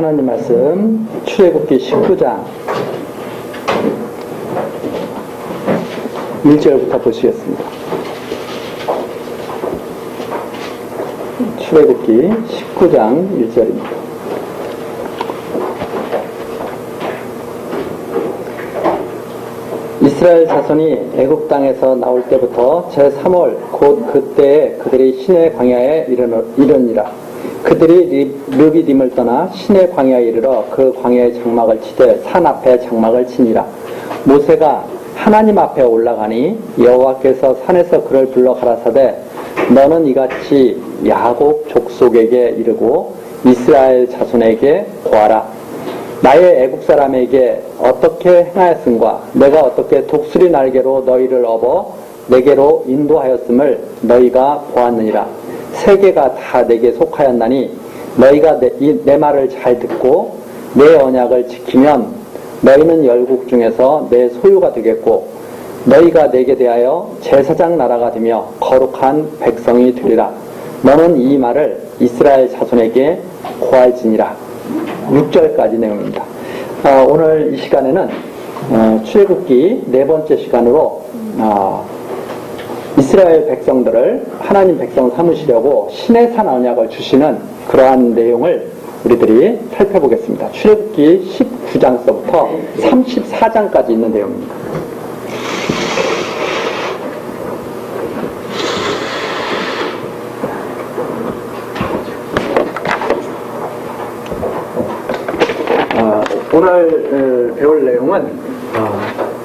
하나님 말씀 출애굽기 19장 1절부터 보시겠습니다. 출애굽기 19장 1절입니다. 이스라엘 자손이 애굽 땅에서 나올 때부터 제3월 곧 그때에 그들이 시내 광야에 이르니라. 그들이 르비딤을 떠나 시내 광야에 이르러 그 광야의 장막을 치되 산 앞에 장막을 치니라. 모세가 하나님 앞에 올라가니 여호와께서 산에서 그를 불러 가라사대 너는 이같이 야곱 족속에게 이르고 이스라엘 자손에게 고하라. 나의 애국 사람에게 어떻게 행하였음과 내가 어떻게 독수리 날개로 너희를 업어 내게로 인도하였음을 너희가 보았느니라. 세계가 다 내게 속하였나니 너희가 내 말을 잘 듣고 내 언약을 지키면 너희는 열국 중에서 내 소유가 되겠고 너희가 내게 대하여 제사장 나라가 되며 거룩한 백성이 되리라. 너는 이 말을 이스라엘 자손에게 고할지니라. 6절까지 내용입니다. 오늘 이 시간에는 출애굽기 네 번째 시간으로 이스라엘 백성들을 하나님 백성 삼으시려고 시내산 언약을 주시는 그러한 내용을 우리들이 살펴보겠습니다. 출애굽기 19장서부터 34장까지 있는 내용입니다. 오늘 배울 내용은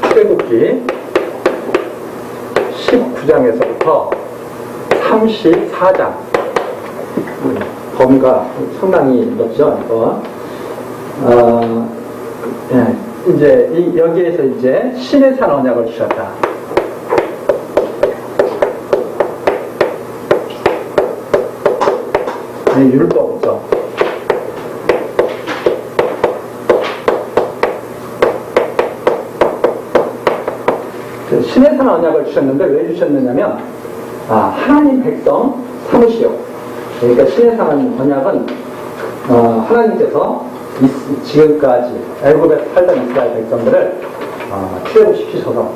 출애굽기 19장에서부터 34장 범위가 상당히 넓죠. 이제 여기에서 이제 시내산 언약을 주셨다. 율법이죠. 시내산 언약을 주셨는데 왜 주셨느냐면 하나님 백성 삼으시오. 그러니까 시내산 언약은 하나님께서 지금까지 애굽에 살던 이스라엘 백성들을 출애굽시키셔서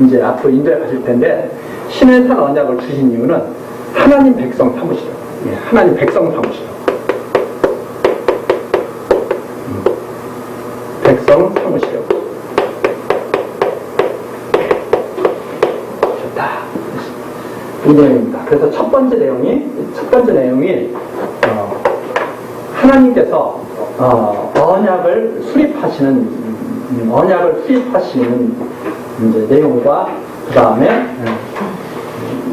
이제 앞으로 인도에 가실 텐데 시내산 언약을 주신 이유는 하나님 백성 삼으시오. 하나님 백성 삼으시오. 백성 삼으시오. 이 내용입니다. 그래서 첫 번째 내용이 하나님께서 언약을 수립하시는 이제 내용과 그 다음에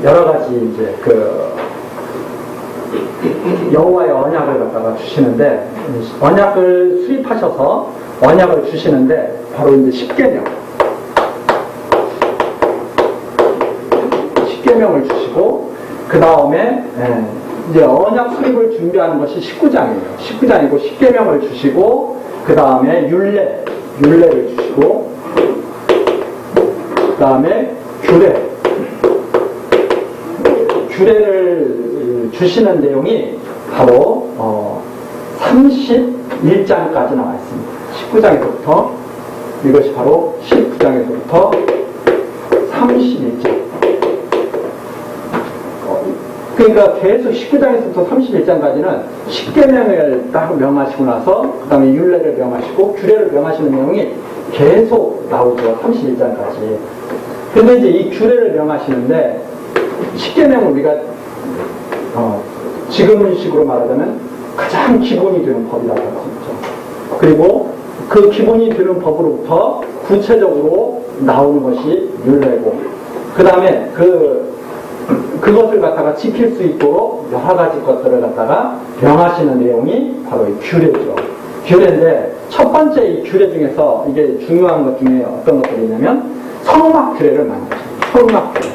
여러 가지 이제 여호와의 언약을 갖다가 주시는데 언약을 수립하셔서 언약을 주시는데 바로 이제 십계명을 주시고 그 다음에 이제 언약 수립을 준비하는 것이 19장이에요. 19장이고 십계명을 주시고 그 다음에 율례를 주시고 그 다음에 규례를 주시는 내용이 바로 31장까지 나와 있습니다. 19장에서부터 이것이 바로 19장에서부터 31장. 그러니까 계속 19장에서부터 31장까지는 십계명을 딱 명하시고 나서 그 다음에 율례를 명하시고 규례를 명하시는 내용이 계속 나오죠. 31장까지. 근데 이제 이 규례를 명하시는데 십계명은 우리가 지금식으로 말하자면 가장 기본이 되는 법이라고 할 수 있죠. 그리고 그 기본이 되는 법으로부터 구체적으로 나오는 것이 율례고 그 다음에 그것을 갖다가 지킬 수 있도록 여러 가지 것들을 갖다가 명하시는 내용이 바로 이 규례죠. 규례인데 첫 번째 이 규례 중에서 이게 중요한 것 중에 어떤 것들이 있냐면 성막 규례를 만드십니다. 성막 규례.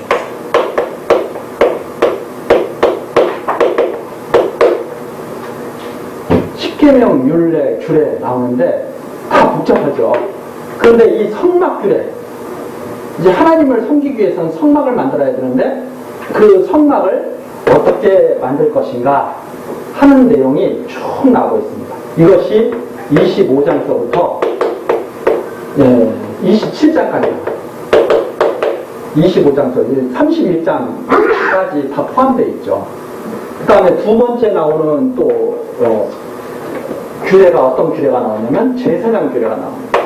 십계명, 율례, 규례 나오는데 다 복잡하죠. 그런데 이 성막 규례 이제 하나님을 섬기기 위해서는 성막을 만들어야 되는데 그 성막을 어떻게 만들 것인가 하는 내용이 쭉 나오고 있습니다. 이것이 25장서부터 27장까지 25장서 31장까지 다 포함되어 있죠. 그 다음에 두 번째 나오는 또 규례가 어떤 규례가 나오냐면 제사장 규례가 나옵니다.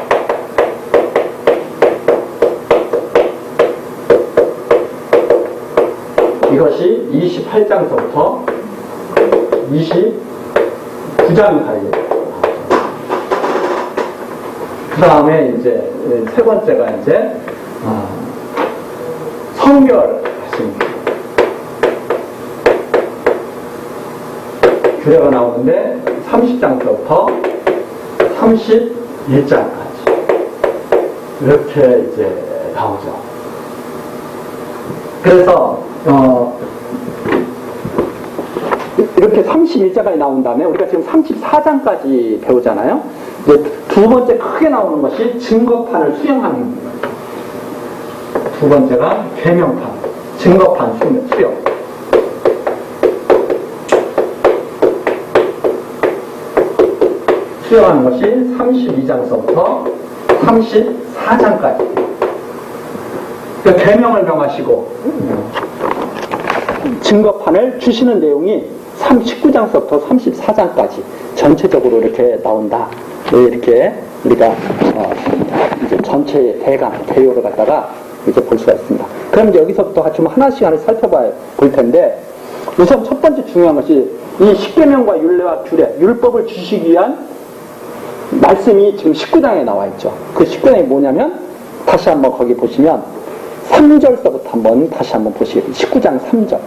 이것이 28장서부터 29장까지. 그 다음에 이제 세 번째가 이제 성결하십니다. 규례가 나오는데 30장서부터 31장까지 이렇게 이제 나오죠. 그래서 이렇게 31장까지 나온 다음에 우리가 지금 34장까지 배우잖아요. 이제 두 번째 크게 나오는 것이 증거판을 수령하는 겁니다. 두 번째가 계명판, 증거판 수령. 수령하는 것이 32장서부터 34장까지. 그러니까 계명을 명하시고 증거판을 주시는 내용이 19장서부터 34장까지 전체적으로 이렇게 나온다. 이렇게 우리가 이제 전체의 대요를 갖다가 이제 볼 수가 있습니다. 그럼 이제 여기서부터 좀 하나씩 살펴볼 텐데, 우선 첫 번째 중요한 것이 이 십계명과 율례와 규례, 율법을 주시기 위한 말씀이 지금 19장에 나와 있죠. 그 19장이 뭐냐면 다시 한번 거기 보시면 3절서부터 한번 다시 한번 보시겠습니다. 19장 3절.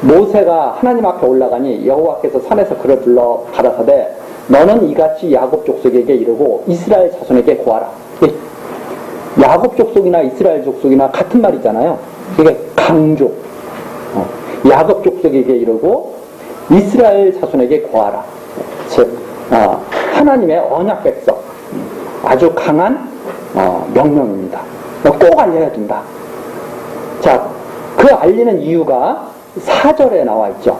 모세가 하나님 앞에 올라가니 여호와께서 산에서 그를 불러 가라사대 너는 이같이 야곱 족속에게 이르고 이스라엘 자손에게 고하라. 야곱 족속이나 이스라엘 족속이나 같은 말이잖아요. 이게 강조. 야곱 족속에게 이르고 이스라엘 자손에게 고하라. 즉 하나님의 언약 백성, 아주 강한 명령입니다. 꼭 알려야 된다. 자, 그 알리는 이유가 4절에 나와 있죠.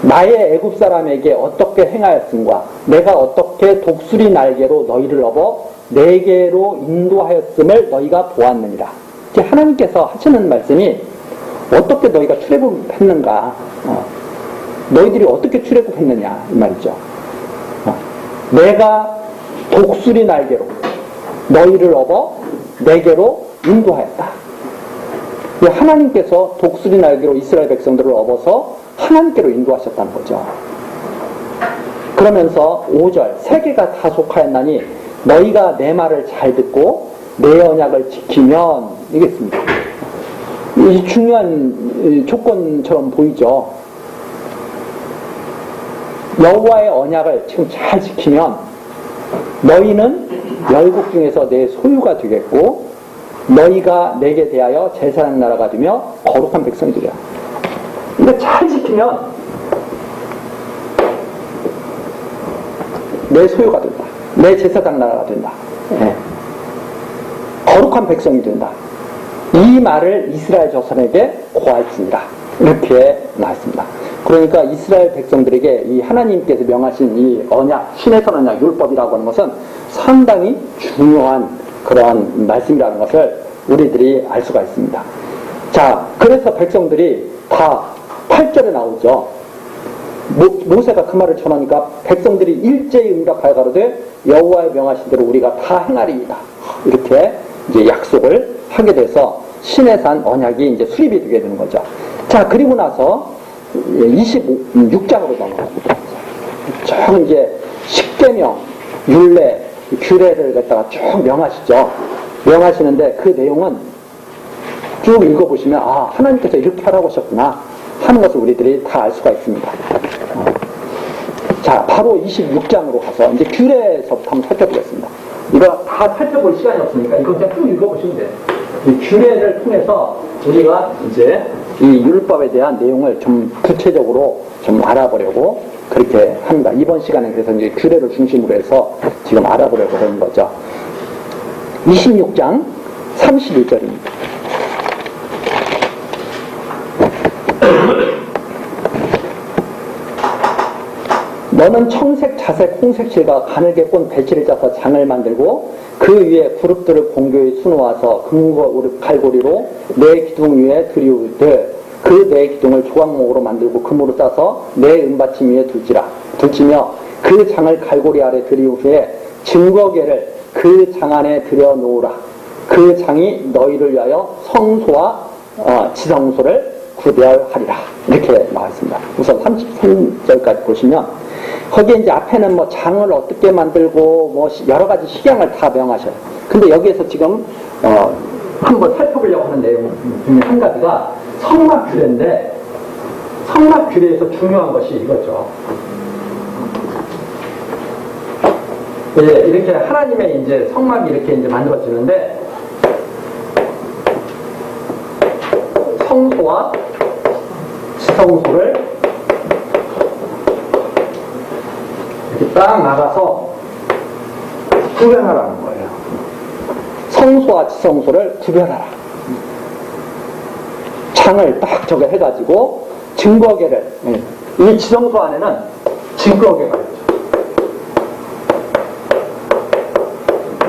나의 애굽 사람에게 어떻게 행하였음과 내가 어떻게 독수리 날개로 너희를 업어 내게로 인도하였음을 너희가 보았느니라. 이제 하나님께서 하시는 말씀이 어떻게 너희가 출애굽했는가, 너희들이 어떻게 출애굽했느냐 이 말이죠. 내가 독수리 날개로 너희를 업어 내게로 인도하였다. 하나님께서 독수리 날개로 이스라엘 백성들을 업어서 하나님께로 인도하셨다는 거죠. 그러면서 5절 세계가 다 속하였나니 너희가 내 말을 잘 듣고 내 언약을 지키면 이겠습니다. 이 중요한 조건처럼 보이죠. 여호와의 언약을 지금 잘 지키면 너희는 열국 중에서 내 소유가 되겠고 너희가 내게 대하여 제사장 나라가 되며 거룩한 백성이 되리라. 이거 잘 지키면 내 소유가 된다. 내 제사장 나라가 된다. 네. 거룩한 백성이 된다. 이 말을 이스라엘 자손에게 고할지니라. 이렇게 나왔습니다. 그러니까 이스라엘 백성들에게 이 하나님께서 명하신 이 언약, 신의 선 언약, 율법이라고 하는 것은 상당히 중요한 그러한 말씀이라는 것을 우리들이 알 수가 있습니다. 자, 그래서 백성들이 다 8절에 나오죠. 모세가 그 말을 전하니까 백성들이 일제히 응답하여 가로되 여호와의 명하신 대로 우리가 다 행하리이다. 이렇게 이제 약속을 하게 돼서 신의 산 언약이 이제 수립이 되게 되는 거죠. 자, 그리고 나서 26장으로 넘어갑니다. 쭉 이제 십계명, 율례, 규례를 갖다가 쭉 명하시죠. 명하시는데 그 내용은 쭉 읽어보시면 하나님께서 이렇게 하라고 하셨구나 하는 것을 우리들이 다 알 수가 있습니다. 자, 바로 26장으로 가서 이제 규례에서부터 한번 살펴보겠습니다. 이거 다 살펴볼 시간이 없으니까 이거 그냥 쭉 읽어보시면 돼요. 이 규례를 통해서 우리가 이제 이 율법에 대한 내용을 좀 구체적으로 좀 알아보려고 그렇게 합니다. 이번 시간에 그래서 이제 규례를 중심으로 해서 지금 알아보려고 하는 거죠. 26장 31절입니다. 너는 청색, 자색, 홍색실과 가늘게 꼰 배실을 짜서 장을 만들고 그 위에 그룹들을 공교히 수놓아서 갈고리로 네 기둥 위에 들이우되 그 네 기둥을 조각목으로 만들고 금으로 짜서 네 은받침 위에 둘지며 그 장을 갈고리 아래 들이운 후에 증거계를 그 장 안에 들여놓으라. 그 장이 너희를 위하여 성소와 지성소를 구별하리라. 이렇게 나왔습니다. 우선 33절까지 보시면 거기에 이제 앞에는 뭐 장을 어떻게 만들고 뭐 여러 가지 식양을 다 명하셔요. 근데 여기에서 지금 한번 살펴보려고 하는 내용 중에 한 가지가 성막규례인데 성막규례에서 중요한 것이 이거죠. 이렇게 하나님의 이제 성막이 이렇게 이제 만들어지는데 성소와 지성소를 이렇게 딱 나가서 구별하라는 거예요. 성소와 지성소를 구별하라. 창을 딱 저거 해가지고 증거계를 이 지성소 안에는 증거계가 있죠.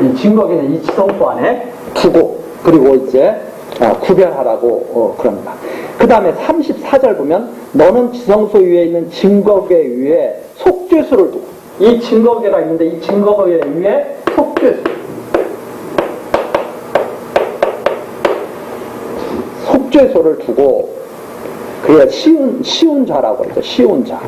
이 증거계는 이 지성소 안에 두고 그리고 이제 구별하라고 그럽니다. 그 다음에 34절 보면 너는 지성소 위에 있는 증거계 위에 속죄수를 두고 이 증거계가 있는데 이 증거계 위에 속죄소를 두고 그게 쉬운 자라고 하죠. 쉬운 자.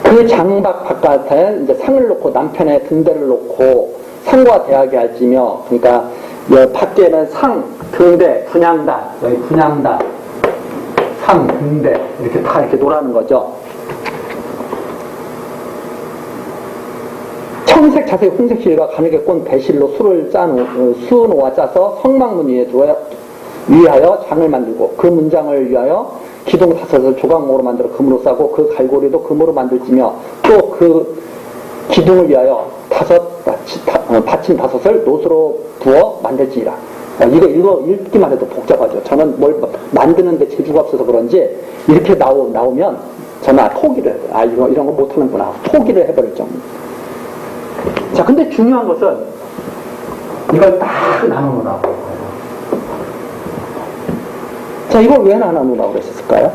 그 장박 바깥에 이제 상을 놓고 남편의 등대를 놓고 상과 대하게 할지며 그러니까 밖에는 상, 등대, 분향단, 여기 분향단, 상, 등대 이렇게 다 이렇게 놓으라는 거죠. 청색, 자색, 홍색 실과 가늘게 꼰 배실로 수놓아 짜서 성막문 위에 위하여 장을 만들고 그 문장을 위하여 기둥 5을 조각목으로 만들어 금으로 싸고 그 갈고리도 금으로 만들지며 또 그 기둥을 위하여 받침 5을 노수로 부어 만들지니라. 이거 읽기만 해도 복잡하죠. 저는 뭘 만드는데 재주가 없어서 그런지 이렇게 나오면 저는 포기를 해요. 이런 거 못하는구나. 포기를 해버릴 정도. 자, 근데 중요한 것은 이걸 딱 나누라고. 자, 이걸 왜 나누라고 그랬을까요?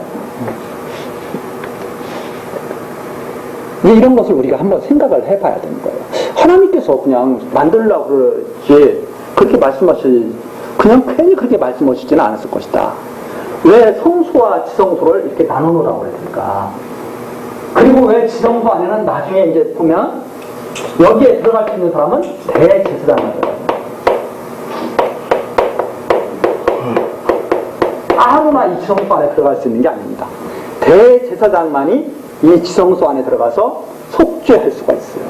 이런 것을 우리가 한번 생각을 해봐야 되는 거예요. 하나님께서 그냥 만들려고 그러지 그렇게 그냥 괜히 그렇게 말씀하시지는 않았을 것이다. 왜 성소와 지성소를 이렇게 나누라고 그랬을까? 그리고 왜 지성소 안에는 나중에 이제 보면 여기에 들어갈 수 있는 사람은 대제사장이에요. 아무나 이 지성소 안에 들어갈 수 있는 게 아닙니다. 대제사장만이 이 지성소 안에 들어가서 속죄할 수가 있어요.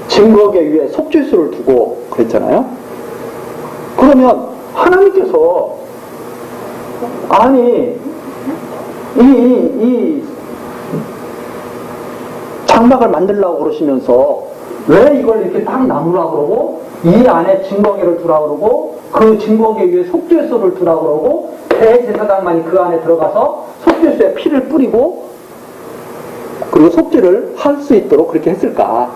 증거계 위에 속죄수를 두고 그랬잖아요. 그러면 하나님께서 이 장막을 만들려고 그러시면서 왜 이걸 이렇게 딱 나누라고 그러고 이 안에 증거계를 두라고 그러고 그 증거계 위에 속죄수를 두라고 그러고 대제사장만이 그 안에 들어가서 속죄수에 피를 뿌리고 그리고 속죄를 할 수 있도록 그렇게 했을까?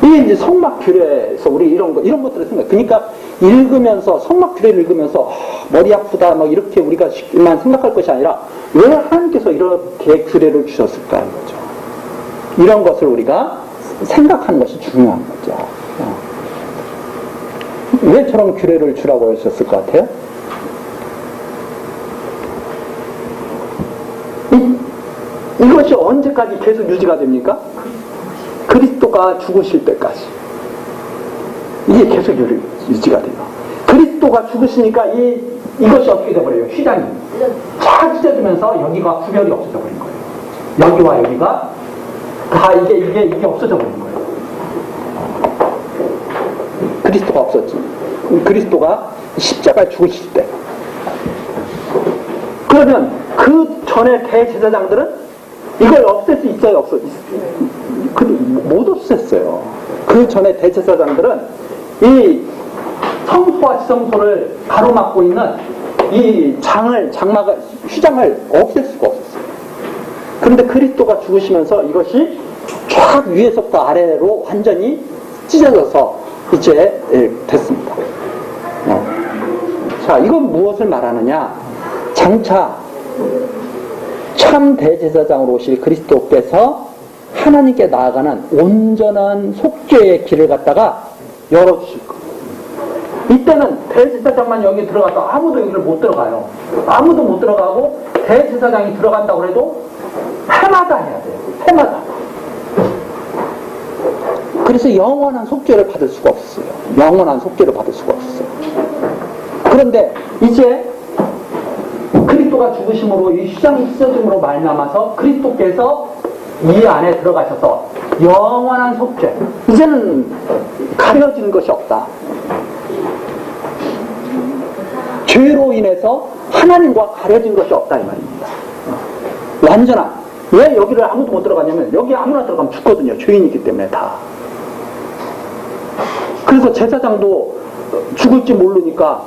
이게 이제 성막규례에서 우리 이런 것들을 생각. 그러니까 읽으면서 성막규례를 읽으면서 머리 아프다 막 이렇게 우리가 쉽게만 생각할 것이 아니라 왜 하나님께서 이렇게 규례를 주셨을까 하는 거죠. 이런 것을 우리가 생각하는 것이 중요한 거죠. 왜 저런 규례를 주라고 하셨을 것 같아요? 이것이 언제까지 계속 유지가 됩니까? 그리스도가 죽으실 때까지. 이게 계속 유지가 돼요. 그리스도가 죽으시니까 이것이 어떻게 돼버려요? 휘장이 쫙 찢어지면서 여기가 구별이 없어져 버린 거예요. 여기와 여기가 다 이게 없어져 버린 거예요. 그리스도가 없었지. 그리스도가 십자가에 죽으실 때. 그러면 그 전에 대제사장들은 이걸 없앨 수 있어요? 못 없앴어요. 그 전에 대제사장들은 이 성소와 지성소를 가로막고 있는 이 휘장을 없앨 수가 없었어요. 그런데 그리스도가 죽으시면서 이것이 쫙 위에서부터 아래로 완전히 찢어져서 이제 됐습니다. 자, 이건 무엇을 말하느냐? 장차 참 대제사장으로 오실 그리스도께서 하나님께 나아가는 온전한 속죄의 길을 갖다가 열어주실 거예요. 이때는 대제사장만 여기 들어가서 아무도 여기를 못 들어가요. 아무도 못 들어가고 대제사장이 들어간다고 해도 해마다 해야 돼요. 해마다. 그래서 영원한 속죄를 받을 수가 없어요. 영원한 속죄를 받을 수가 없어요. 그런데 이제 그리스도가 죽으심으로 이 휘장이 찢어짐으로 말미암아서 그리스도께서 이 안에 들어가셔서 영원한 속죄, 이제는 가려진 것이 없다. 죄로 인해서 하나님과 가려진 것이 없다 이 말입니다. 완전한. 왜 여기를 아무도 못 들어가냐면 여기 아무나 들어가면 죽거든요. 죄인이기 때문에 다. 그래서 제사장도 죽을지 모르니까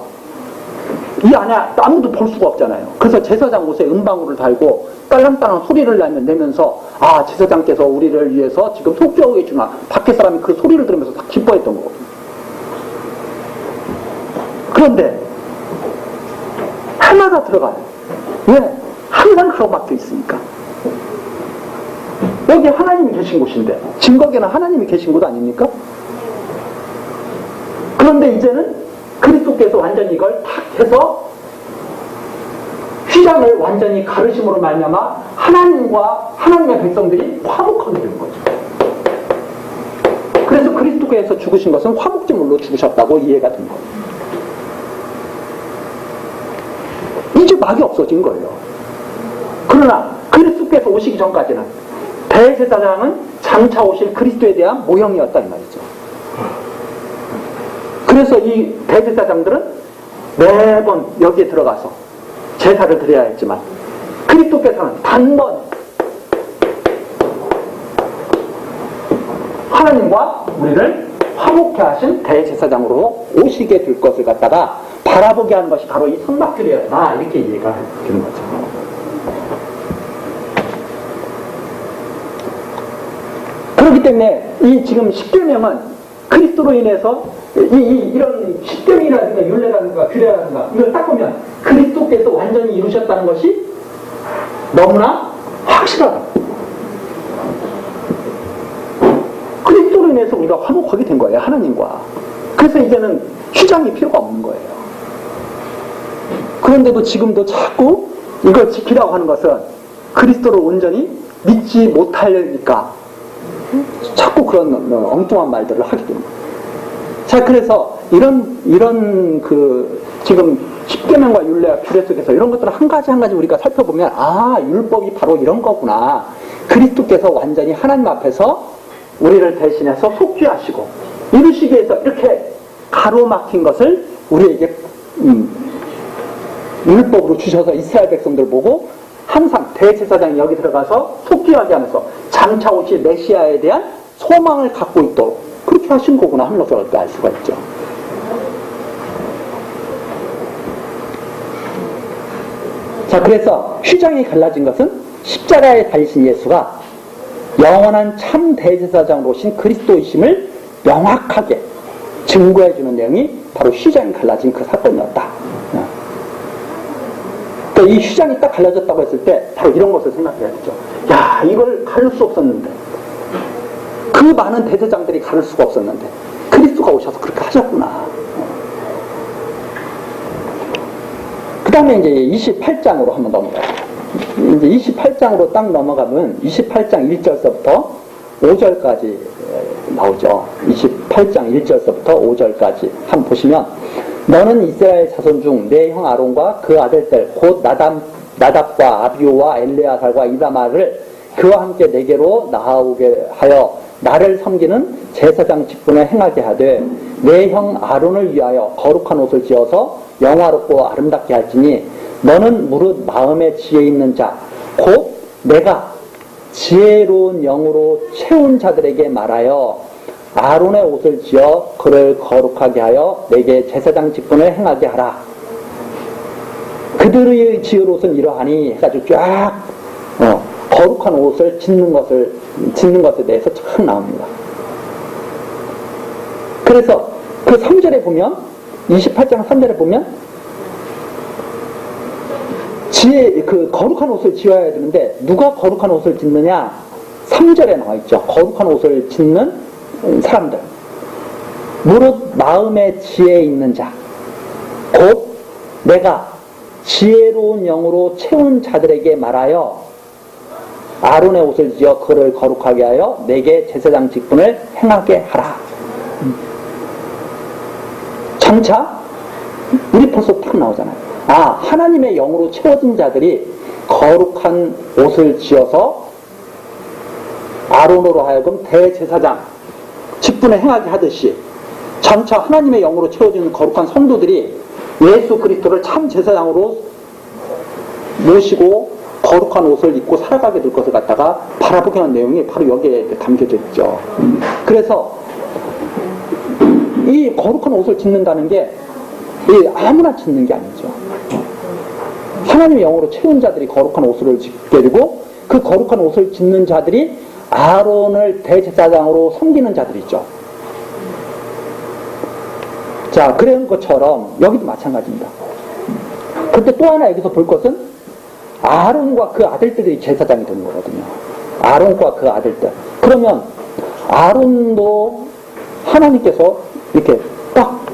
이 안에 아무도 볼 수가 없잖아요. 그래서 제사장 옷에 은방울을 달고 딸랑딸랑 소리를 내면서 아, 제사장께서 우리를 위해서 지금 속죄하고 계시구나. 밖에 사람이 그 소리를 들으면서 다 기뻐했던 거거든요. 그런데 하나가 들어가요. 왜? 항상 가로막혀 있으니까. 여기 하나님이 계신 곳인데 증거계는 하나님이 계신 곳 아닙니까? 그런데 이제는 그리스도께서 완전히 이걸 탁 해서 휘장을 완전히 가르심으로 말미암아 하나님과 하나님의 백성들이 화목하게 되는 거죠. 그래서 그리스도께서 죽으신 것은 화목제물로 죽으셨다고 이해가 된 거예요. 이제 막이 없어진 거예요. 그러나 그리스도께서 오시기 전까지는 대제사장은 장차 오실 그리스도에 대한 모형이었다 이 말이죠. 그래서 이 대제사장들은 매번 여기에 들어가서 제사를 드려야 했지만 그리스도께서는 단번 하나님과 우리를 화목케 하신 대제사장으로 오시게 될 것을 갖다가 바라보게 하는 것이 바로 이 성막들이었다 이렇게 이해가 되는 거죠. 그렇기 때문에 이 지금 십계명은 그리스도로 인해서 이런 십계명이라든가 율례라든가 규례라든가 이걸 딱 보면 그리스도께서 완전히 이루셨다는 것이 너무나 확실하다. 그리스도로 인해서 우리가 화목하게 된 거예요. 하나님과. 그래서 이제는 휘장이 필요가 없는 거예요. 그런데도 지금도 자꾸 이걸 지키라고 하는 것은 그리스도를 온전히 믿지 못하니까 자꾸 그런 엉뚱한 말들을 하게 됩니다. 자, 그래서 이런 지금 십계명과 율례와 규례 속에서 이런 것들을 한 가지 한 가지 우리가 살펴보면 아, 율법이 바로 이런 거구나. 그리스도께서 완전히 하나님 앞에서 우리를 대신해서 속죄하시고 이루시기 위해서 이렇게 가로막힌 것을 우리에게 율법으로 주셔서 이스라엘 백성들 보고 항상 대제사장이 여기 들어가서 속죄하게 하면서 장차 오실 메시아에 대한 소망을 갖고 있도록 그렇게 하신 거구나 하는 것을 알 수가 있죠. 자, 그래서 휘장이 갈라진 것은 십자가에 달리신 예수가 영원한 참 대제사장으로 오신 그리스도이심을 명확하게 증거해주는 내용이 바로 휘장이 갈라진 그 사건이었다. 그러니까 이 휘장이 딱 갈라졌다고 했을 때 바로 이런 것을 생각해야 되죠. 야, 이걸 가릴 수 없었는데 그 많은 대제장들이 가릴 수가 없었는데 그리스도가 오셔서 그렇게 하셨구나. 그 다음에 이제 28장으로 한번 넘어가요. 이제 28장으로 딱 넘어가면 28장 1절서부터 5절까지 나오죠. 28장 1절서부터 5절까지 한번 보시면 너는 이스라엘 자손 중 내 형 아론과 그 아들들 곧 나답과 아비오와 엘레아살과 이다마를 그와 함께 내게로 나아오게 하여 나를 섬기는 제사장 직분을 행하게 하되 내 형 아론을 위하여 거룩한 옷을 지어서 영화롭고 아름답게 할지니 너는 무릇 마음에 지혜 있는 자 곧 내가 지혜로운 영으로 채운 자들에게 말하여 아론의 옷을 지어 그를 거룩하게 하여 내게 제사장 직분을 행하게 하라. 그들의 지을 옷은 이러하니 해가지고 쫙 거룩한 옷을 짓는 것에 대해서 쫙 나옵니다. 그래서 그 3절에 보면 28장 3절에 보면 그 거룩한 옷을 지어야 되는데 누가 거룩한 옷을 짓느냐? 3절에 나와 있죠. 거룩한 옷을 짓는 사람들. 무릇 마음의 지혜에 있는 자, 곧 내가 지혜로운 영으로 채운 자들에게 말하여 아론의 옷을 지어 그를 거룩하게 하여 내게 제사장 직분을 행하게 하라. 장차 우리 벌써 딱 나오잖아요. 하나님의 영으로 채워진 자들이 거룩한 옷을 지어서 아론으로 하여금 대제사장 직분을 행하게 하듯이 장차 하나님의 영으로 채워진 거룩한 성도들이 예수 그리스도를 참 제사장으로 모시고 거룩한 옷을 입고 살아가게 될 것을 갖다가 바라보게 하는 내용이 바로 여기에 담겨져 있죠. 그래서 이 거룩한 옷을 짓는다는 게 아무나 짓는 게 아니죠. 하나님의 영으로 채운 자들이 거룩한 옷을 짓게 되고 그 거룩한 옷을 짓는 자들이 아론을 대제사장으로 섬기는 자들이죠. 자, 그런 것처럼 여기도 마찬가지입니다. 그런데 또 하나 여기서 볼 것은 아론과 그 아들들이 제사장이 되는 거거든요. 아론과 그 아들들. 그러면 아론도 하나님께서 이렇게 딱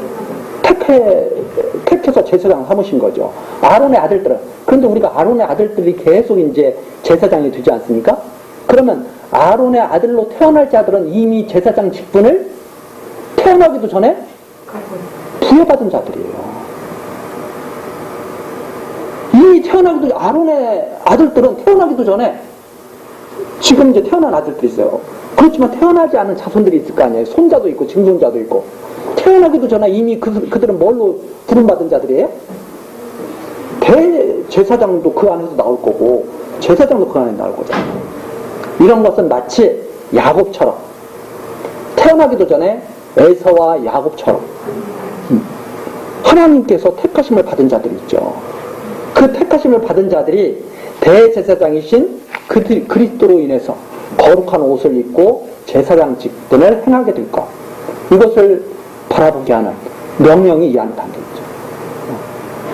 택해서 제사장 삼으신 거죠. 아론의 아들들은. 그런데 우리가 아론의 아들들이 계속 이제 제사장이 되지 않습니까? 그러면 아론의 아들로 태어날 자들은 이미 제사장 직분을 태어나기도 전에 부여받은 자들이에요. 이미 태어나기도, 아론의 아들들은 태어나기도 전에 지금 이제 태어난 아들들이 있어요. 그렇지만 태어나지 않은 자손들이 있을 거 아니에요. 손자도 있고 증손자도 있고. 태어나기도 전에 이미 그들은 뭘로 부름받은 자들이에요? 대제사장도 그 안에서 나올 거고 제사장도 그 안에 나올 거잖아요. 이런 것은 마치 야곱처럼 태어나기도 전에 에서와 야곱처럼 하나님께서 택하심을 받은 자들이 있죠. 그 택하심을 받은 자들이 대제사장이신 그리스도로 인해서 거룩한 옷을 입고 제사장 직분을 행하게 될 것, 이것을 바라보게 하는 명령이 이 안에 담겨있죠.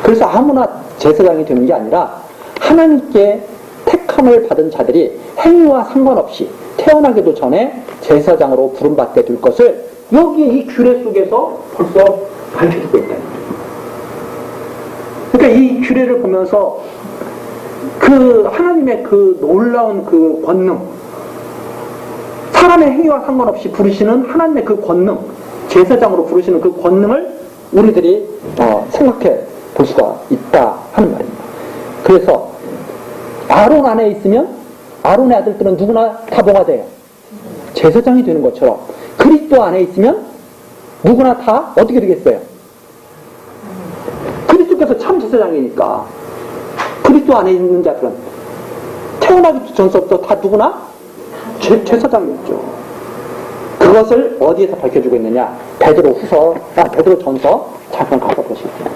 그래서 아무나 제사장이 되는 게 아니라 하나님께 택함을 받은 자들이 행위와 상관없이 태어나기도 전에 제사장으로 부름받게 될 것을 여기 이 규례 속에서 벌써 밝혀주고 있다. 그러니까 이 규례를 보면서 그 하나님의 그 놀라운 그 권능, 사람의 행위와 상관없이 부르시는 하나님의 그 권능, 제사장으로 부르시는 그 권능을 우리들이 생각해 볼 수가 있다 하는 말입니다. 그래서 아론 안에 있으면 아론의 아들들은 누구나 다 뭐가 돼요? 제사장이 되는 것처럼 그리스도 안에 있으면 누구나 다 어떻게 되겠어요? 그리스도께서 참 제사장이니까 그리스도 안에 있는 자들은 태어나기 전서부터 다 누구나 제사장이었죠. 그것을 어디에서 밝혀주고 있느냐? 베드로 전서 잠깐 가서 보실게요.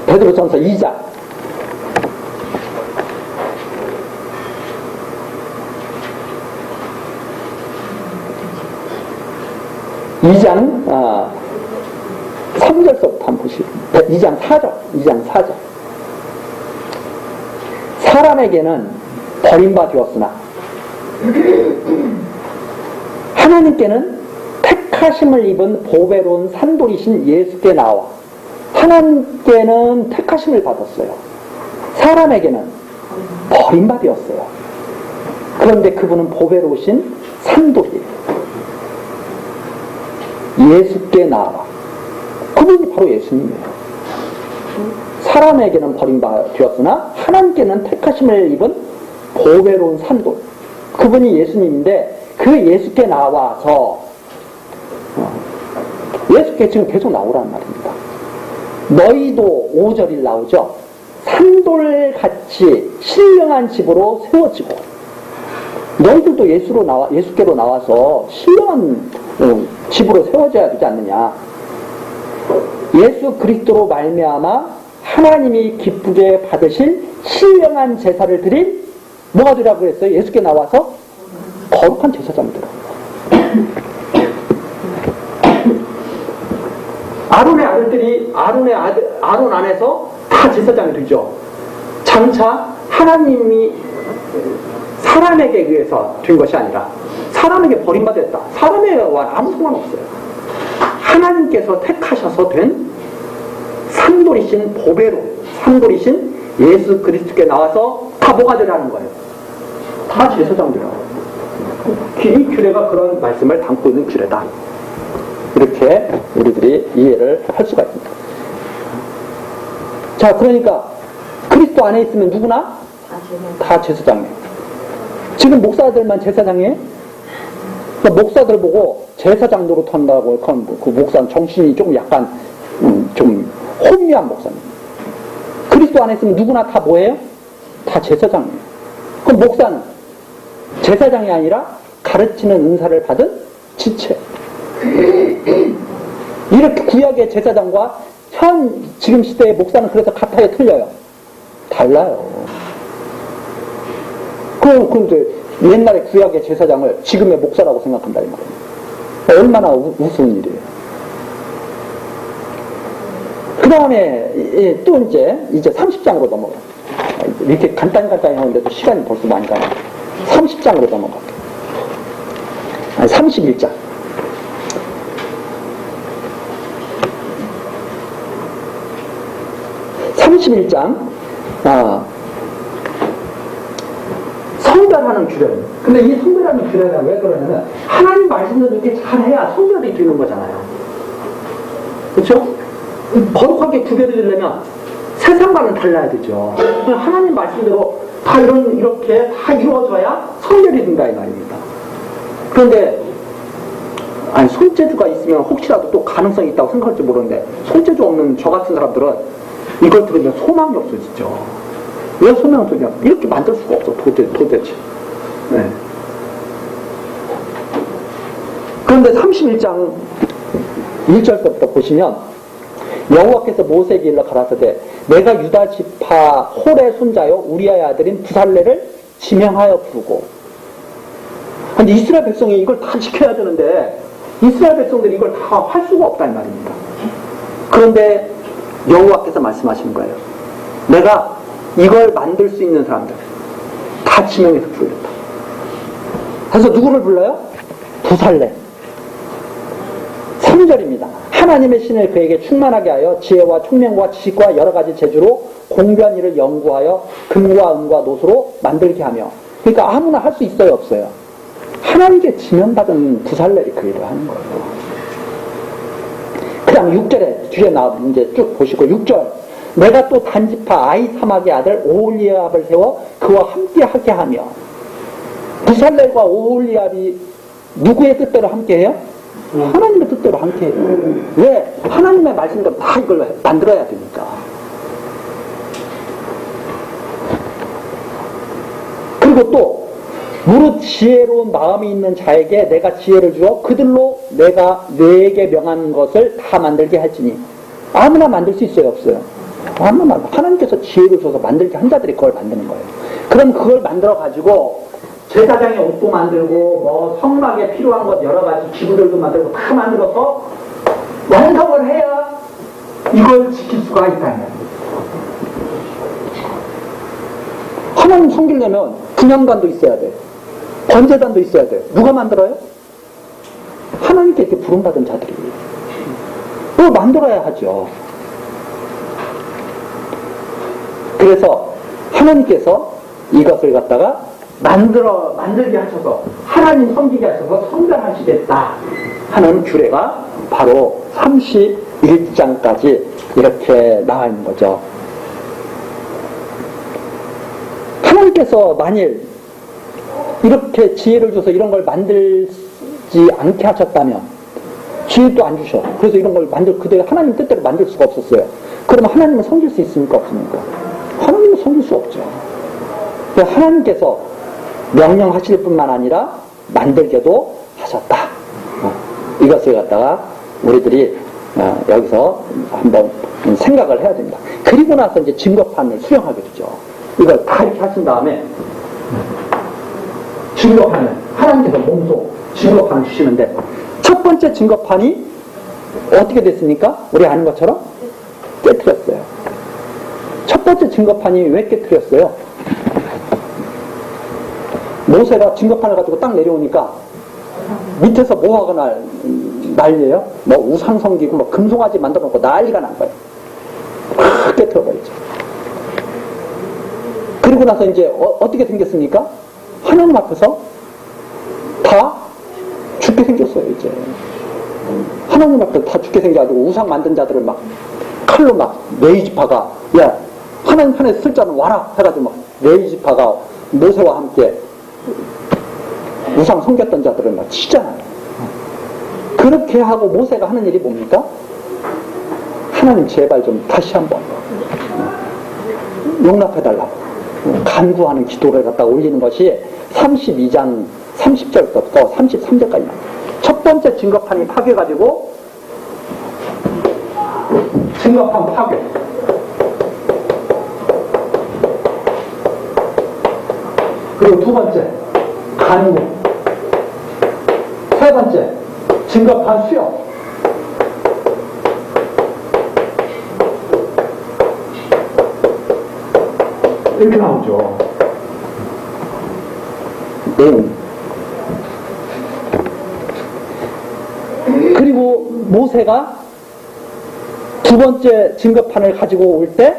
베드로 전서 2장. 2장 3절서부터 한번 보시고 2장 4절 사람에게는 버림받았으나 하나님께는 택하심을 입은 보배로운 산돌이신 예수께 나와 하나님께는 택하심을 받았어요. 사람에게는 버림받았어요. 그런데 그분은 보배로우신 산돌이에요. 예수께 나와. 그분이 바로 예수님이에요. 사람에게는 버림받았으나 하나님께는 택하심을 입은 보배로운 산돌. 그분이 예수님인데 그 예수께 나와서 예수께 지금 계속 나오라는 말입니다. 너희도 5절이 나오죠. 산돌같이 신령한 집으로 세워지고 너희들도 예수께로 나와서 신령한 집으로 세워져야 되지 않느냐. 예수 그리스도로 말미암아 하나님이 기쁘게 받으실 신령한 제사를 드린 뭐가 되라고 그랬어요? 예수께 나와서 거룩한 제사장이 되라고. 아론의 아들들이 아론 안에서 다 제사장이 되죠. 장차 하나님이 사람에게 의해서 된 것이 아니라 사람에게 버림받았다. 사람에게와 아무 상관없어요. 하나님께서 택하셔서 된 산돌이신 보배로 산돌이신 예수 그리스도께 나와서 다 뭐가 되라는 거예요? 다 제사장 되라고. 이 규례가 그런 말씀을 담고 있는 규례다. 이렇게 우리들이 이해를 할 수가 있습니다. 자, 그러니까 그리스도 안에 있으면 누구나 다 제사장이에요. 지금 목사들만 제사장이에요? 그러니까 목사들 보고 제사장 노릇한다고 그 목사는 정신이 조금 약간 좀 혼미한 목사입니다. 그리스도 안에 있으면 누구나 다 뭐예요? 다 제사장이에요. 그럼 목사는 제사장이 아니라 가르치는 은사를 받은 지체. 이렇게 구약의 제사장과 지금 시대의 목사는 그래서 같아요, 틀려요? 달라요. 그런데 옛날에 구약의 제사장을 지금의 목사라고 생각한다 이 말이에요. 얼마나 우스운 일이에요. 그 다음에 또 이제 30장으로 넘어가. 이렇게 간단히 하는데도 시간이 벌써 많이 가요. 30장으로 넘어갈게요. 아니 31장. 31장 성별하는 규례. 근데 이 성별하는 규례가 왜 그러냐면 하나님 말씀대로 이렇게 잘해야 성별이 되는 거잖아요. 그렇죠? 거룩하게 구별해주려면 세상과는 달라야 되죠. 하나님 말씀대로 다 이렇게 다 이루어져야 성별이 된다 이 말입니다. 그런데 손재주가 있으면 혹시라도 또 가능성이 있다고 생각할지 모르는데 손재주 없는 저 같은 사람들은 이걸 들으면 소망이 없어지죠. 왜 소망이 없어지냐? 이렇게 만들 수가 없어 도대체. 네. 그런데 31장 1절부터 보시면 여호와께서 모세에게 일러 가라사대 내가 유다 지파 홀의 손자요 우리아의 아들인 부살레를 지명하여 부르고. 근데 이스라엘 백성이 이걸 다 지켜야 되는데 이스라엘 백성들이 이걸 다 할 수가 없다는 말입니다. 그런데 여호와께서 말씀하시는 거예요. 내가 이걸 만들 수 있는 사람들 다 지명해서 부르겠다. 그래서 누구를 불러요? 부살레. 3절입니다. 하나님의 신을 그에게 충만하게 하여 지혜와 총명과 지식과 여러 가지 재주로 공변 일을 연구하여 금과 은과 노소로 만들게 하며. 그러니까 아무나 할 수 있어요, 없어요? 하나님께 지명받은 부살레이 그 일을 하는 거예요. 그 다음 6절에 뒤에 나오면 이제 쭉 보시고 6절 내가 또 단지파 아히사막의 아들 오홀리압을 세워 그와 함께 하게 하며. 부살레과 오홀리압이 누구의 뜻대로 함께 해요? 하나님의 뜻대로 함께 해요. 왜? 하나님의 말씀대로 다 이걸 만들어야 되니까. 그리고 또 무릇 지혜로운 마음이 있는 자에게 내가 지혜를 주어 그들로 내가 내게 명한 것을 다 만들게 할지니. 아무나 만들 수 있어요, 없어요? 아무나. 하나님께서 지혜를 줘서 만들게 한 자들이 그걸 만드는 거예요. 그럼 그걸 만들어 가지고 제사장의 옷도 만들고 뭐 성막에 필요한 것 여러 가지 기구들도 만들고 다 만들어서 완성을 해야 이걸 지킬 수가 있다는 거예요. 하나님 섬기려면 분향단도 있어야 돼. 번제단도 있어야 돼. 누가 만들어요? 하나님께 이렇게 부름받은 자들이. 그걸 만들어야 하죠. 그래서 하나님께서 이것을 갖다가 만들게 하셔서 하나님 섬기게 하셔서 성별하시겠다 하는 규례가 바로 31장까지 이렇게 나와 있는 거죠. 하나님께서 만일 이렇게 지혜를 줘서 이런 걸 만들지 않게 하셨다면 지혜도 안 주셔. 그래서 이런 걸 그대로 하나님 뜻대로 만들 수가 없었어요. 그러면 하나님을 섬길 수 있습니까? 없습니까? 하나님을 섬길 수 없죠. 하나님께서 명령하실 뿐만 아니라 만들게도 하셨다. 이것을 갖다가 우리들이 여기서 한번 생각을 해야 됩니다. 그리고 나서 이제 증거판을 수령하게 되죠. 이걸 다 이렇게 하신 다음에 증거판을 하나님께서 몸소 증거판을 주시는데 첫 번째 증거판이 어떻게 됐습니까? 우리 아는 것처럼 깨트렸어요. 첫 번째 증거판이 왜 깨트렸어요? 모세가 증거판을 가지고 딱 내려오니까 밑에서 뭐하고 난리예요? 뭐 우상 섬기고 뭐 금송아지 만들어 놓고 난리가 난 거예요. 확 깨트려버리죠. 그리고 나서 이제 어떻게 생겼습니까? 하나님 앞에서 다 죽게 생겼어요. 이제 하나님 앞에서 다 죽게 생겨가지고 우상 만든 자들을 막 칼로 막 레이지파가 야 하나님 편에 쓸 자는 와라 해가지고 막 레이지파가 모세와 함께 우상 섬겼던 자들을 막 치잖아요. 그렇게 하고 모세가 하는 일이 뭡니까? 하나님 제발 좀 다시 한번 용납해달라고 간구하는 기도를 갖다 올리는 것이 32장 30절부터 33절까지 첫 번째 증거판이 파괴가지고 증거판 파괴 그리고 두 번째 간구 세 번째 증거판 수용 이렇게 나오죠. 그리고 모세가 두 번째 증거판을 가지고 올 때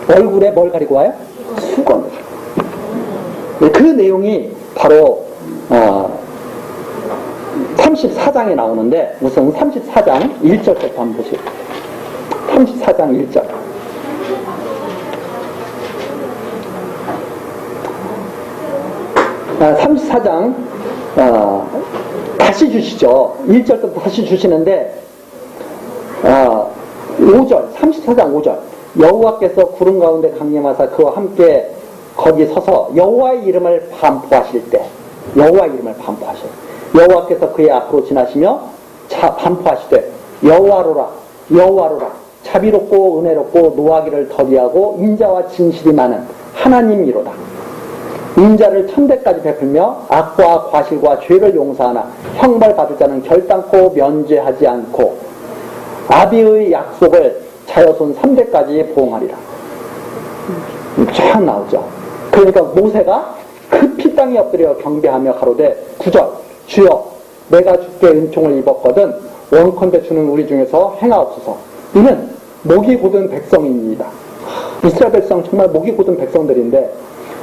얼굴에 뭘 가리고 와요? 수건을. 그 내용이 바로 34장에 나오는데 우선 34장 1절부터 한번 보시죠. 34장 1절. 34장 다시 주시죠. 1절부터 다시 주시는데 5절 34장 5절 여호와께서 구름 가운데 강림하사 그와 함께 거기 서서 여호와의 이름을 반포하실 때 여호와의 이름을 반포하셔요. 여호와께서 그의 앞으로 지나시며 반포하시되 여호와로라 여호와로라 자비롭고 은혜롭고 노하기를 더디하고 인자와 진실이 많은 하나님이로다. 인자를 천대까지 베풀며 악과 과실과 죄를 용서하나 형벌받을 자는 결단코 면죄하지 않고 아비의 약속을 자여손 3대까지 보응하리라. 쫙 나오죠. 그러니까 모세가 급히 땅에 엎드려 경배하며 가로되 9절 주여 내가 주께 은총을 입었거든 원컨대 주는 우리 중에서 행하옵소서. 이는 목이 곧은 백성입니다. 이스라엘 백성 정말 목이 곧은 백성들인데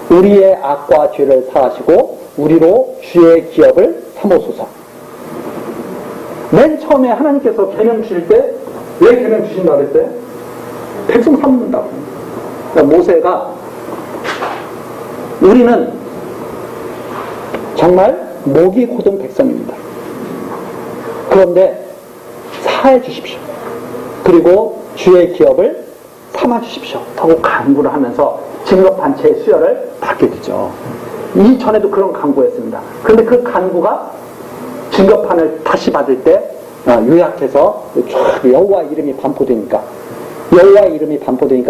우리의 악과 죄를 사하시고 우리로 주의 기업을 삼으소서. 맨 처음에 하나님께서 계명 주실 때 왜 계명 주신다고 그랬어요? 백성 삼는다고. 그러니까 모세가 우리는 정말 목이 곧은 백성입니다. 그런데 사해 주십시오. 그리고 주의 기업을 삼아 주십시오. 하고 간구를 하면서 증거판체의 수혈을 받게 되죠. 이전에도 그런 간구였습니다. 그런데 그 간구가 증거판을 다시 받을 때 요약해서 쫙 여호와의 이름이 반포되니까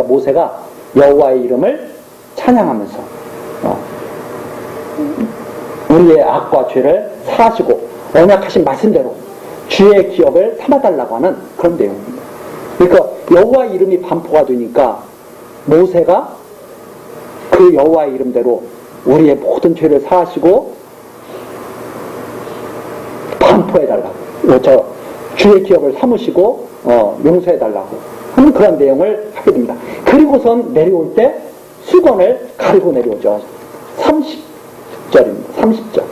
모세가 여호와의 이름을 찬양하면서 우리의 악과 죄를 사하시고 언약하신 말씀대로 주의 기업을 삼아달라고 하는 그런 내용입니다. 그러니까 여호와의 이름이 반포가 되니까 모세가 그 여호와의 이름대로 우리의 모든 죄를 사하시고 반포해달라고 주의 기업을 삼으시고 용서해달라고 하는 그런 내용을 하게 됩니다. 그리고선 내려올 때 수건을 가리고 내려오죠. 30절입니다. 30절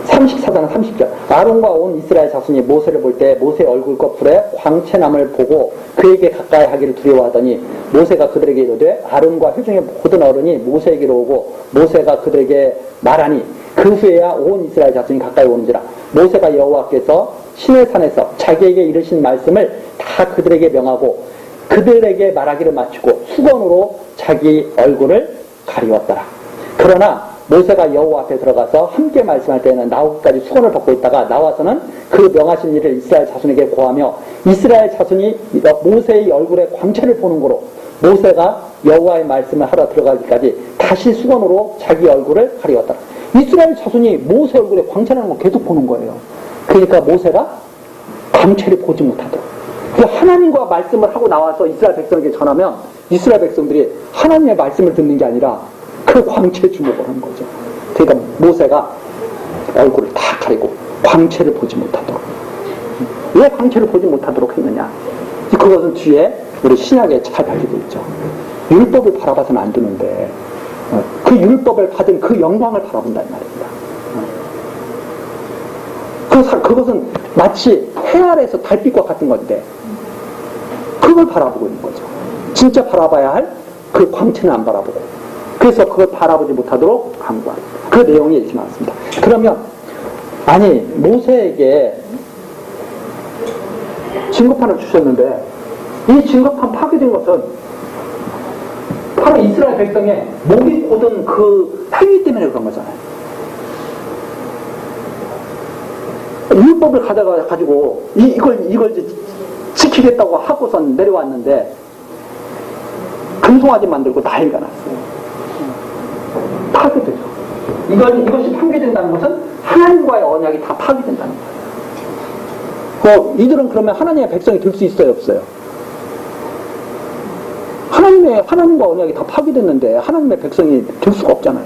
34장 30절 아론과 온 이스라엘 자손이 모세를 볼 때 모세 얼굴 거풀에 광채남을 보고 그에게 가까이 하기를 두려워하더니 모세가 그들에게 이르되 아론과 회중의 모든 어른이 모세에게로 오고 모세가 그들에게 말하니 그 후에야 온 이스라엘 자손이 가까이 오는지라. 모세가 여호와께서 시내산에서 자기에게 이르신 말씀을 다 그들에게 명하고 그들에게 말하기를 마치고 수건으로 자기 얼굴을 가리웠더라. 그러나 모세가 여호와 앞에 들어가서 함께 말씀할 때는 나오기까지 수건을 벗고 있다가 나와서는 그 명하신 일을 이스라엘 자손에게 고하며 이스라엘 자손이 모세의 얼굴에 광채를 보는 거로 모세가 여호와의 말씀을 하러 들어가기까지 다시 수건으로 자기 얼굴을 가리웠다. 이스라엘 자손이 모세 얼굴에 광채나는 걸 계속 보는 거예요. 그러니까 모세가 광채를 보지 못하도록. 하나님과 말씀을 하고 나와서 이스라엘 백성에게 전하면 이스라엘 백성들이 하나님의 말씀을 듣는 게 아니라 그 광채에 주목을 하는 거죠. 그러니까 모세가 얼굴을 다 가리고 광채를 보지 못하도록. 왜 광채를 보지 못하도록 했느냐? 그것은 뒤에 우리 신약에 잘 밝혀져 있죠. 율법을 바라봐서는 안 되는데 그 율법을 받은 그 영광을 바라본다는 말입니다. 그것은 마치 해 아래에서 달빛과 같은 건데 그걸 바라보고 있는 거죠. 진짜 바라봐야 할 그 광채는 안 바라보고 그래서 그걸 바라보지 못하도록 강구하는 그 내용이 이렇게 나왔습니다. 그러면 아니 모세에게 증거판을 주셨는데 이 증거판 파괴된 것은 바로 이스라엘 백성의 목이 곧은 그 행위 때문에 그런 거잖아요. 율법을 가지고 이걸 지키겠다고 하고선 내려왔는데 금송아지 만들고 난리가 났어요. 파괴돼서 이것이 파괴된다는 것은 하나님과의 언약이 다 파괴된다는 거예요. 이들은 그러면 하나님의 백성이 될 수 있어요, 없어요? 하나님과 언약이 다 파괴됐는데 하나님의 백성이 될 수가 없잖아요.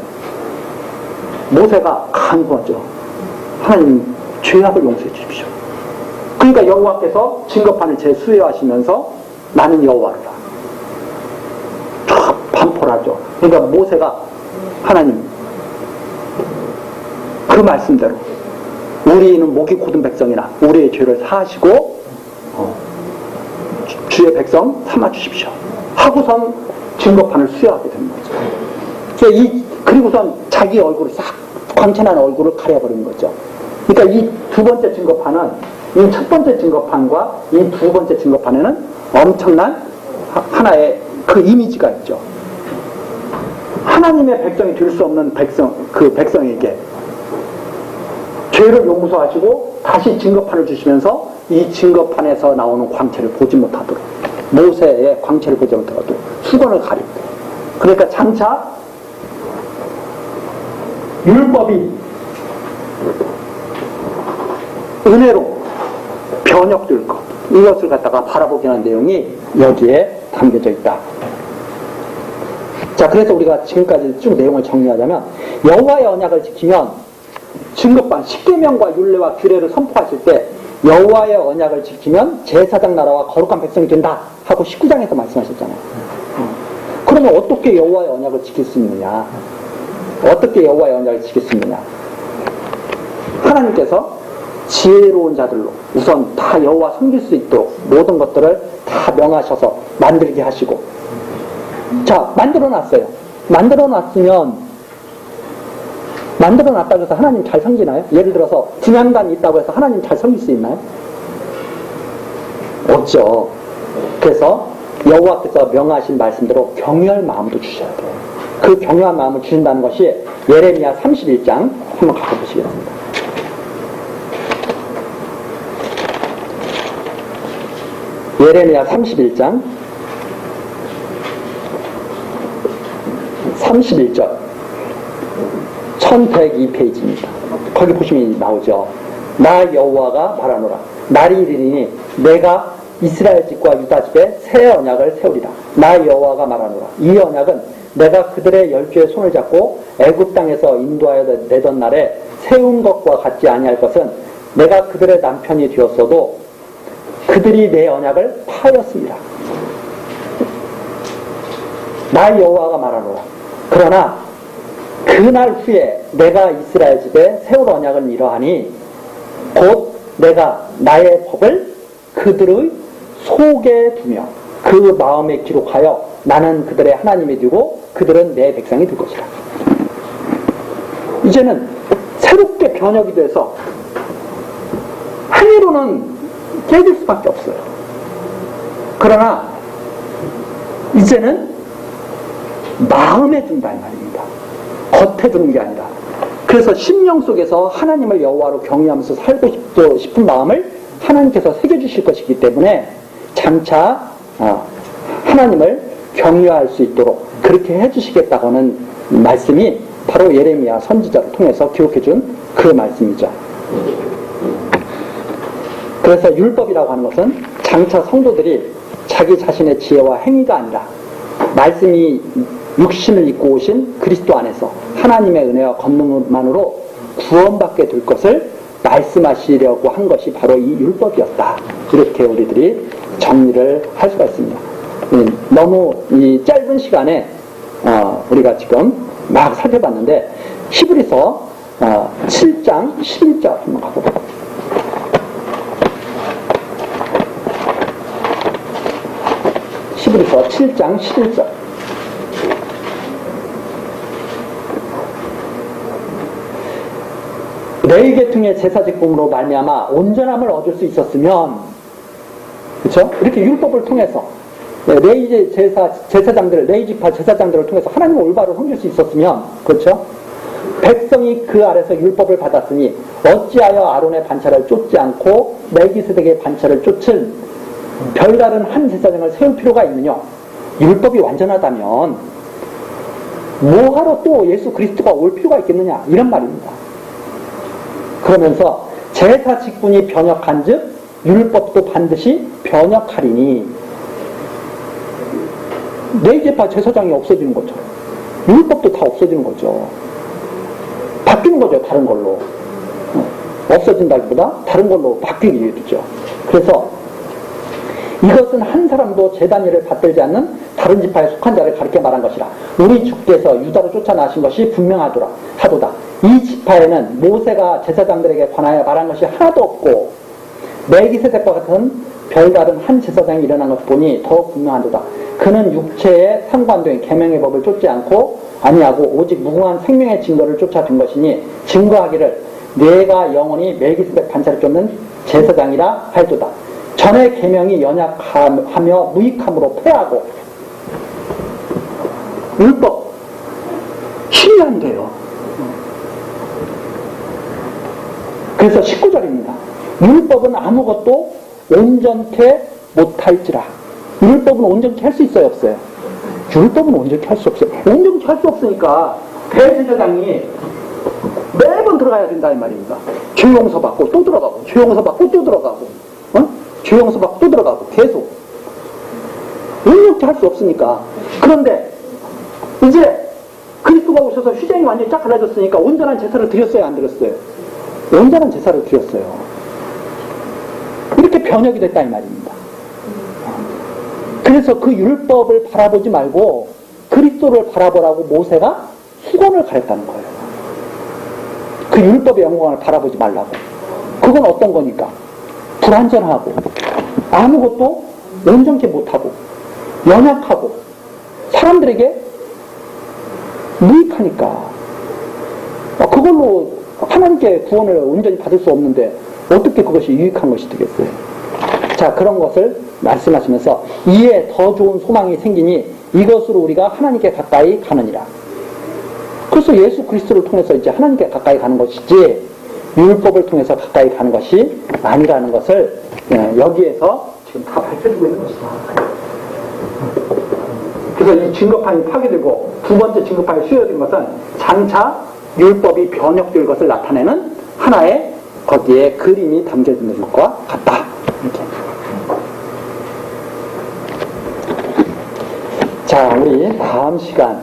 모세가 간구하죠. 하나님 죄악을 용서해 주십시오. 그러니까 여호와께서 증거판을 재수여하시면서 나는 여호와라 쫙 반포하죠. 그러니까 모세가 하나님 그 말씀대로 우리는 목이 곧은 백성이나 우리의 죄를 사하시고 주의 백성 삼아 주십시오 하고선 증거판을 수여하게 되는 거죠. 그리고선 자기 얼굴을 싹 광채나는 얼굴을 가려버리는 거죠. 그러니까 이 두 번째 증거판은 이 첫 번째 증거판과 이 두 번째 증거판에는 엄청난 하나의 그 이미지가 있죠. 하나님의 백성이 될 수 없는 그 백성에게 죄를 용서하시고 다시 증거판을 주시면서 이 증거판에서 나오는 광채를 보지 못하도록 모세의 광채를 보지 못하도록 수건을 가리고 그러니까 장차 율법이 은혜로 변혁될 것 이것을 갖다가 바라보게 하는 내용이 여기에 담겨져 있다. 자, 그래서 우리가 지금까지 쭉 내용을 정리하자면 여호와의 언약을 지키면 증거판 십계명과 율례와 규례를 선포하실 때 여호와의 언약을 지키면 제사장 나라와 거룩한 백성이 된다 하고 19장에서 말씀하셨잖아요. 그러면 어떻게 여호와의 언약을 지킬 수 있느냐? 어떻게 여호와의 언약을 지킬 수 있느냐? 하나님께서 지혜로운 자들로 우선 다 여호와 섬길 수 있도록 모든 것들을 다 명하셔서 만들게 하시고 자, 만들어놨어요. 만들어놨다고 해서 하나님 잘 섬기나요? 예를 들어서 분향단이 있다고 해서 하나님 잘 섬길 수 있나요? 없죠. 그래서 여호와께서 명하신 말씀대로 경외할 마음도 주셔야 돼요. 그 경외한 마음을 주신다는 것이 예레미야 31장 한번 가보시겠습니다. 예레미야 31장 31절 1102페이지입니다. 거기 보시면 나오죠. 나 여호와가 말하노라. 날이 이르리니 내가 이스라엘 집과 유다 집에 새 언약을 세우리라. 나 여호와가 말하노라. 이 언약은 내가 그들의 열조의 손을 잡고 애굽 땅에서 인도하여 내던 날에 세운 것과 같지 아니할 것은 내가 그들의 남편이 되었어도 그들이 내 언약을 파였습니다. 나 여호와가 말하노라. 그러나 그날 후에 내가 이스라엘 집에 세울 언약은 이러하니 곧 내가 나의 법을 그들의 속에 두며 그 마음에 기록하여 나는 그들의 하나님이 되고 그들은 내 백성이 될 것이라. 이제는 새롭게 변혁이 돼서 행위로는 깨질 수밖에 없어요. 그러나 이제는 마음에 든다 이 말입니다. 겉에 두는 게 아니라. 그래서 심령 속에서 하나님을 여호와로 경외하면서 살고 싶은 마음을 하나님께서 새겨주실 것이기 때문에 장차 하나님을 경외할 수 있도록 그렇게 해주시겠다고는 말씀이 바로 예레미야 선지자를 통해서 기록해준 그 말씀이죠. 그래서 율법이라고 하는 것은 장차 성도들이 자기 자신의 지혜와 행위가 아니라 말씀이 육신을 입고 오신 그리스도 안에서 하나님의 은혜와 권능만으로 구원받게 될 것을 말씀하시려고 한 것이 바로 이 율법이었다. 이렇게 우리들이 정리를 할 수가 있습니다. 너무 이 짧은 시간에 우리가 지금 막 살펴봤는데 히브리서 7장 11절 한번 가볼까요? 히브리서 7장 11절. 레위 계통의 제사 직분으로 말미암아 온전함을 얻을 수 있었으면, 그렇죠? 이렇게 율법을 통해서 레위 제사장들, 레위 지파 제사장들을 통해서 하나님의 올바로 섬길 수 있었으면, 그렇죠? 백성이 그 아래서 율법을 받았으니 어찌하여 아론의 반차를 쫓지 않고 멜기세덱의 반차를 쫓은 별다른 한 제사장을 세울 필요가 있느냐? 율법이 완전하다면 뭐하러 또 예수 그리스도가 올 필요가 있겠느냐? 이런 말입니다. 그러면서 제사 직분이 변역한즉 율법도 반드시 변역하리니, 레위제파 제사장이 없어지는 거죠. 율법도 다 없어지는 거죠. 바뀌는 거죠. 다른 걸로. 없어진다기보다 다른 걸로 바뀌게 되죠. 그래서 이것은 한 사람도 제단 일을 받들지 않는 다른 지파에 속한 자를 가리켜 말한 것이라. 우리 주께서 유다로 쫓아나신 것이 분명하도다. 이 지파에는 모세가 제사장들에게 관하여 말한 것이 하나도 없고 멜기세덱과 같은 별다른 한 제사장이 일어난 것을 보니 더욱 분명하도다. 그는 육체에 상관된 계명의 법을 쫓지 않고 아니하고 오직 무궁한 생명의 증거를 쫓아준 것이니 증거하기를 내가 영원히 멜기세덱 반차를 쫓는 제사장이라 할도다. 전의 계명이 연약하며 무익함으로 패하고, 율법 힘이 안 돼요. 그래서 19절입니다. 율법은 아무것도 온전케 못할지라. 율법은 온전케 할 수 있어요, 없어요? 율법은 온전케 할 수 없어요. 온전케 할 수 없으니까 대제사장이 매번 들어가야 된다 이 말입니다. 죄 용서 받고 또 들어가고, 죄 용서 받고 또 들어가고, 죄 용서 받고 또 들어가고, 계속 온전케 할 수 없으니까. 그런데 이제 그리스도가 오셔서 휴전이 완전히 쫙 갈라졌으니까 온전한 제사를 드렸어요, 안 드렸어요? 온전한 제사를 드렸어요. 이렇게 변혁이 됐다 이 말입니다. 그래서 그 율법을 바라보지 말고 그리스도를 바라보라고 모세가 수건을 가렸다는 거예요. 그 율법의 영광을 바라보지 말라고. 그건 어떤 거니까? 불완전하고 아무것도 온전케 못하고 연약하고 사람들에게 무익하니까 그걸로 하나님께 구원을 온전히 받을 수 없는데 어떻게 그것이 유익한 것이 되겠어요? 자, 그런 것을 말씀하시면서 이에 더 좋은 소망이 생기니 이것으로 우리가 하나님께 가까이 가느니라. 그래서 예수 그리스도를 통해서 이제 하나님께 가까이 가는 것이지 율법을 통해서 가까이 가는 것이 아니라는 것을 여기에서 지금 다 밝혀주고 있는 것이다. 그래서 이 증거판이 파괴되고 두 번째 증거판이 수여된 것은 장차 율법이 변혁될 것을 나타내는 하나의 거기에 그림이 담겨있는 것과 같다. 이렇게. 자, 우리 다음 시간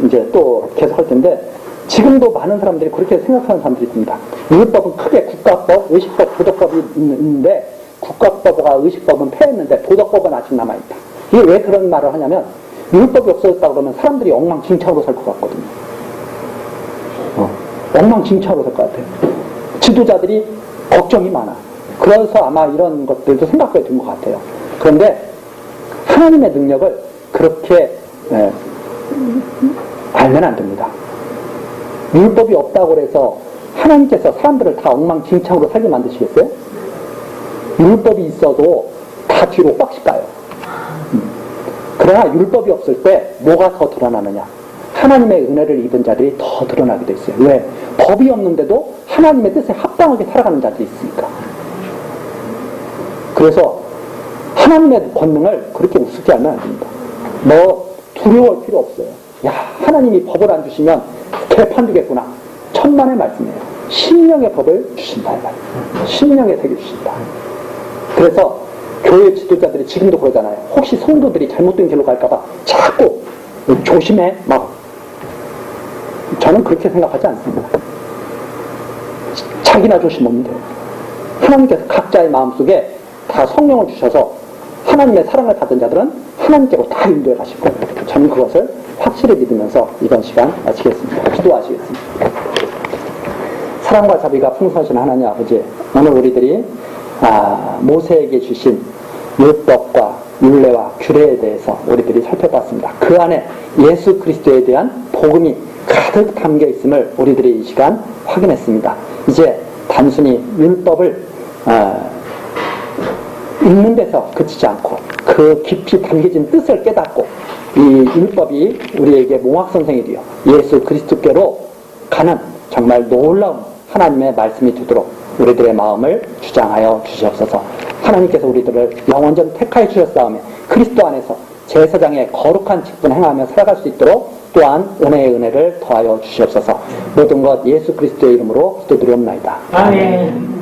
이제 또 계속 할 텐데 지금도 많은 사람들이 그렇게 생각하는 사람들이 있습니다. 율법은 크게 국가법, 의식법, 도덕법이 있는데 국가법과 의식법은 폐했는데 도덕법은 아직 남아있다. 이게 왜 그런 말을 하냐면 율법이 없어졌다고 그러면 사람들이 엉망진창으로 살 것 같거든요. 엉망진창으로 살 것 같아요. 지도자들이 걱정이 많아. 그래서 아마 이런 것들도 생각하게 된 것 같아요. 그런데 하나님의 능력을 그렇게 알면 안 됩니다. 율법이 없다고 해서 하나님께서 사람들을 다 엉망진창으로 살게 만드시겠어요? 율법이 있어도 다 뒤로 꽉씩 가요. 그러나 율법이 없을 때 뭐가 더 드러나느냐? 하나님의 은혜를 입은 자들이 더 드러나게 돼 있어요. 왜? 법이 없는데도 하나님의 뜻에 합당하게 살아가는 자들이 있으니까. 그래서 하나님의 권능을 그렇게 우습게 하면 안 됩니다. 뭐 두려워할 필요 없어요. 야, 하나님이 법을 안 주시면 개판 주겠구나. 천만의 말씀이에요. 심령의 법을 주신다. 심령의 색을 주신다. 그래서 교회 지도자들이 지금도 그러잖아요. 혹시 성도들이 잘못된 길로 갈까봐 자꾸 조심해. 막. 저는 그렇게 생각하지 않습니다. 자기나 조심하면 돼요. 하나님께서 각자의 마음속에 다 성령을 주셔서 하나님의 사랑을 받은 자들은 하나님께로 다 인도해 가실 거예요. 저는 그것을 확실히 믿으면서 이번 시간 마치겠습니다. 기도하시겠습니다. 사랑과 자비가 풍성하신 하나님 아버지, 오늘 우리들이 모세에게 주신 율법과 율례와 규례에 대해서 우리들이 살펴봤습니다. 그 안에 예수 그리스도에 대한 복음이 가득 담겨 있음을 우리들이 이 시간 확인했습니다. 이제 단순히 율법을 읽는 데서 그치지 않고 그 깊이 담겨진 뜻을 깨닫고 이 율법이 우리에게 몽학선생이 되어 예수 그리스도께로 가는 정말 놀라운 하나님의 말씀이 되도록 우리들의 마음을 주장하여 주시옵소서. 하나님께서 우리들을 영원전 택하여 주셨사오며 그리스도 안에서 제사장의 거룩한 직분 행하며 살아갈 수 있도록 또한 은혜의 은혜를 더하여 주시옵소서. 모든 것 예수 그리스도의 이름으로 기도드리옵나이다. 아멘.